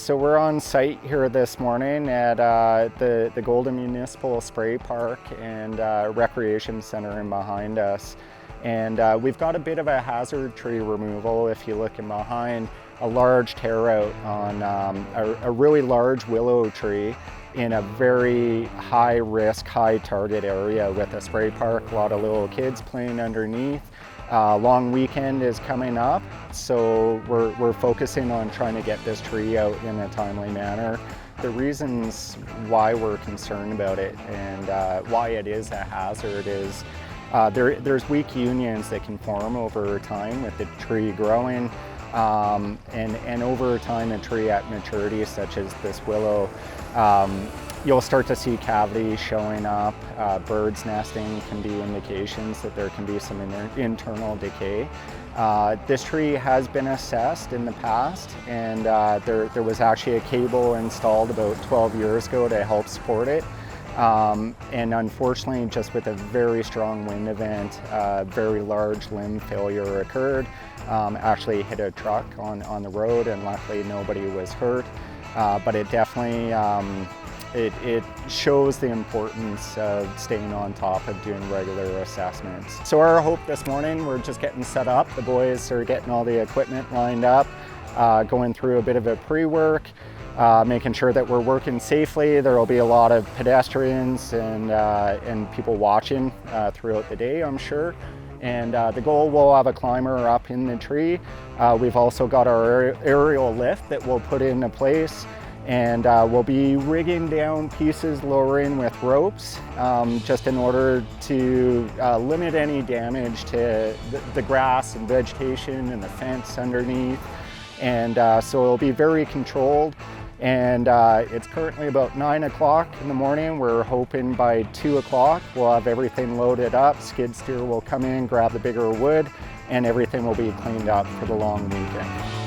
So we're on site here this morning at the Golden Municipal Spray Park and Recreation Center in behind us. And we've got a bit of a hazard tree removal. If you look in behind, a large tear out on a really large willow tree in a very high risk, high target area with a spray park, a lot of little kids playing underneath. Long weekend is coming up, so we're focusing on trying to get this tree out in a timely manner. The reasons why we're concerned about it and why it is a hazard is there's weak unions that can form over time with the tree growing, and over time a tree at maturity such as this willow, you'll start to see cavities showing up. Birds nesting can be indications that there can be some internal decay. This tree has been assessed in the past, and there was actually a cable installed about 12 years ago to help support it. And unfortunately, just with a very strong wind event, very large limb failure occurred. Actually hit a truck on the road, and luckily nobody was hurt. But it definitely it shows the importance of staying on top of doing regular assessments. So our hope this morning, we're just getting set up. The boys are getting all the equipment lined up, going through a bit of a pre-work, making sure that we're working safely. There will be a lot of pedestrians and people watching throughout the day, I'm sure. And the goal, we'll have a climber up in the tree. We've also got our aerial lift that we'll put into place, and we'll be rigging down pieces, lowering with ropes, just in order to limit any damage to the grass and vegetation and the fence underneath. And so it'll be very controlled. And it's currently about 9 o'clock in the morning. We're hoping by 2 o'clock we'll have everything loaded up. Skid steer will come in, grab the bigger wood, and everything will be cleaned up for the long weekend.